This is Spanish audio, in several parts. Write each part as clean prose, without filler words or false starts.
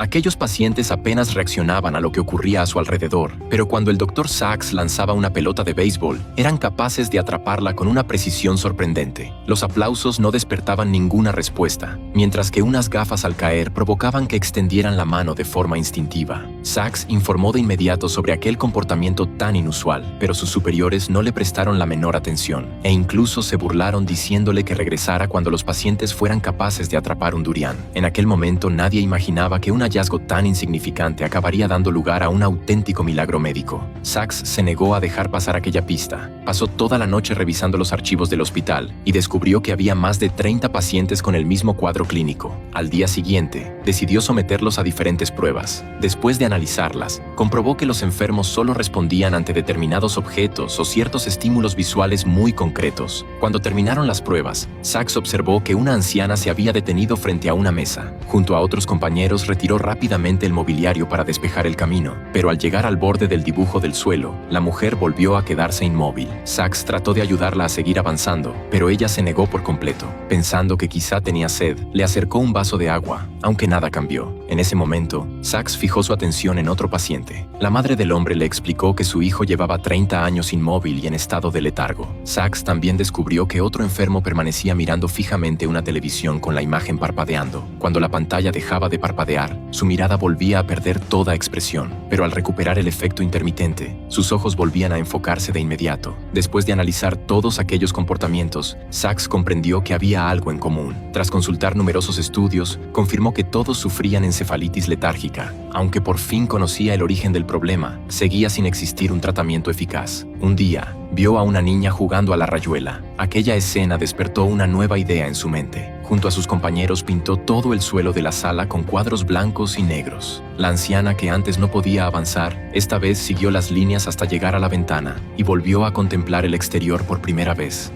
Aquellos pacientes apenas reaccionaban a lo que ocurría a su alrededor, pero cuando el Dr. Sachs lanzaba una pelota de béisbol, eran capaces de atraparla con una precisión sorprendente. Los aplausos no despertaban ninguna respuesta, mientras que unas gafas al caer provocaban que extendieran la mano de forma instintiva. Sachs informó de inmediato sobre aquel comportamiento tan inusual, pero sus superiores no le prestaron la menor atención, e incluso se burlaron diciéndole que regresara cuando los pacientes fueran capaces de atrapar un durián. En aquel momento nadie imaginaba que un hallazgo tan insignificante acabaría dando lugar a un auténtico milagro médico. Sachs se negó a dejar pasar aquella pista. Pasó toda la noche revisando los archivos del hospital y descubrió que había más de 30 pacientes con el mismo cuadro clínico. Al día siguiente, decidió someterlos a diferentes pruebas. Después de analizarlas, comprobó que los enfermos solo respondían ante determinados objetos o ciertos estímulos visuales muy concretos. Cuando terminaron las pruebas, Sachs observó que una anciana se había detenido frente a una mesa. Junto a otros compañeros retiró rápidamente el mobiliario para despejar el camino, pero al llegar al borde del dibujo del suelo, la mujer volvió a quedarse inmóvil. Sachs trató de ayudarla a seguir avanzando, pero ella se negó por completo. Pensando que quizá tenía sed, le acercó un vaso de agua, aunque nada cambió. En ese momento, Sachs fijó su atención en otro paciente. La madre del hombre le explicó que su hijo llevaba 30 años inmóvil y en estado de letargo. Sachs también descubrió que otro enfermo permanecía mirando fijamente una televisión con la imagen parpadeando. Cuando la pantalla dejaba de parpadear, su mirada volvía a perder toda expresión, pero al recuperar el efecto intermitente, sus ojos volvían a enfocarse de inmediato. Después de analizar todos aquellos comportamientos, Sachs comprendió que había algo en común. Tras consultar numerosos estudios, confirmó que todos sufrían encefalitis letárgica. Aunque por fin conocía el origen del problema, seguía sin existir un tratamiento eficaz. Un día, vio a una niña jugando a la rayuela. Aquella escena despertó una nueva idea en su mente. Junto a sus compañeros pintó todo el suelo de la sala con cuadros blancos y negros. La anciana, que antes no podía avanzar, esta vez siguió las líneas hasta llegar a la ventana y volvió a contemplar el exterior por primera vez.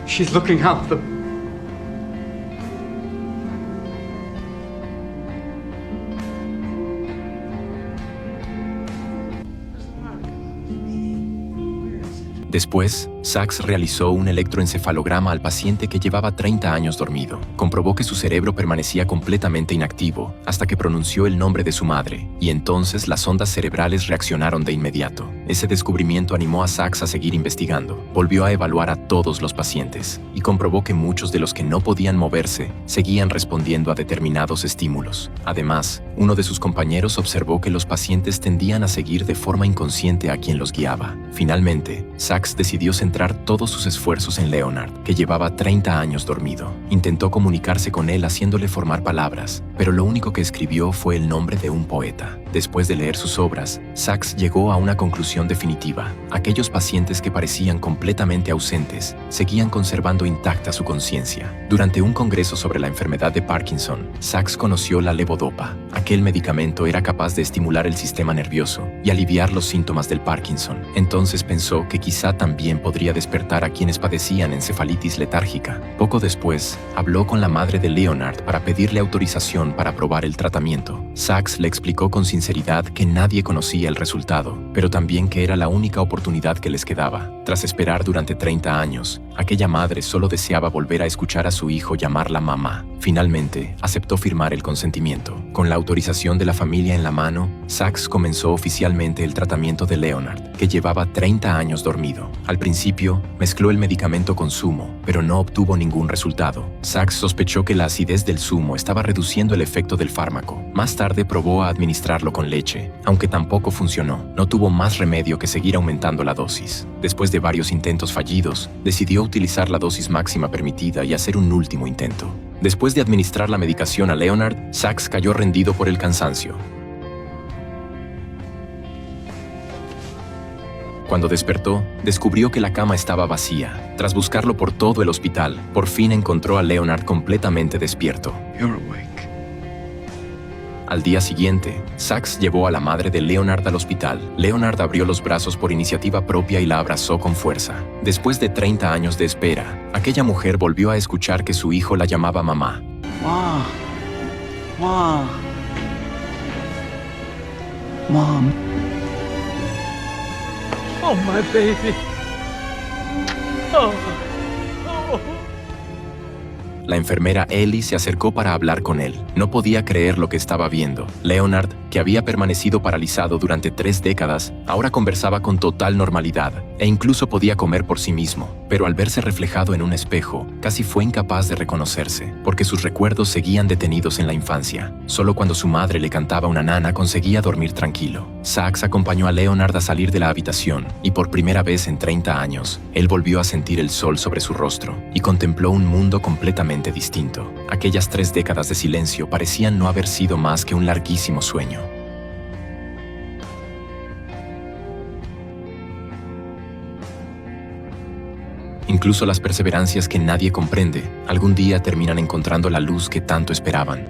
She's looking out the... Después, Sachs realizó un electroencefalograma al paciente que llevaba 30 años dormido. Comprobó que su cerebro permanecía completamente inactivo hasta que pronunció el nombre de su madre, y entonces las ondas cerebrales reaccionaron de inmediato. Ese descubrimiento animó a Sachs a seguir investigando. Volvió a evaluar a todos los pacientes y comprobó que muchos de los que no podían moverse seguían respondiendo a determinados estímulos. Además, uno de sus compañeros observó que los pacientes tendían a seguir de forma inconsciente a quien los guiaba. Finalmente, Sachs decidió centrar todos sus esfuerzos en Leonard, que llevaba 30 años dormido. Intentó comunicarse con él haciéndole formar palabras, pero lo único que escribió fue el nombre de un poeta. Después de leer sus obras, Sachs llegó a una conclusión definitiva. Aquellos pacientes que parecían completamente ausentes seguían conservando intacta su conciencia. Durante un congreso sobre la enfermedad de Parkinson, Sachs conoció la levodopa. Aquel medicamento era capaz de estimular el sistema nervioso y aliviar los síntomas del Parkinson. Entonces pensó que quizá también podría despertar a quienes padecían encefalitis letárgica. Poco después, habló con la madre de Leonard para pedirle autorización para probar el tratamiento. Sachs le explicó con sinceridad que nadie conocía el resultado, pero también que era la única oportunidad que les quedaba. Tras esperar durante 30 años, aquella madre solo deseaba volver a escuchar a su hijo llamarla mamá. Finalmente, aceptó firmar el consentimiento. Con la autorización de la familia en la mano, Sachs comenzó oficialmente el tratamiento de Leonard, que llevaba 30 años dormido. Al principio, mezcló el medicamento con zumo, pero no obtuvo ningún resultado. Sachs sospechó que la acidez del zumo estaba reduciendo el efecto del fármaco. Más tarde probó a administrarlo con leche, aunque tampoco funcionó. No tuvo más remedio que seguir aumentando la dosis. Después de varios intentos fallidos, decidió utilizar la dosis máxima permitida y hacer un último intento. Después de administrar la medicación a Leonard, Sachs cayó rendido por el cansancio. Cuando despertó, descubrió que la cama estaba vacía. Tras buscarlo por todo el hospital, por fin encontró a Leonard completamente despierto. You're awake. Al día siguiente, Sachs llevó a la madre de Leonard al hospital. Leonard abrió los brazos por iniciativa propia y la abrazó con fuerza. Después de 30 años de espera, aquella mujer volvió a escuchar que su hijo la llamaba mamá. Ma. Ma. Mom. Oh, my baby. Oh. La enfermera Ellie se acercó para hablar con él. No podía creer lo que estaba viendo. Leonard, que había permanecido paralizado durante 3 décadas, ahora conversaba con total normalidad e incluso podía comer por sí mismo. Pero al verse reflejado en un espejo, casi fue incapaz de reconocerse, porque sus recuerdos seguían detenidos en la infancia. Solo cuando su madre le cantaba una nana conseguía dormir tranquilo. Sax acompañó a Leonard a salir de la habitación y por primera vez en 30 años, él volvió a sentir el sol sobre su rostro y contempló un mundo completamente distinto. Aquellas 3 décadas de silencio parecían no haber sido más que un larguísimo sueño. Incluso las perseverancias que nadie comprende, algún día terminan encontrando la luz que tanto esperaban.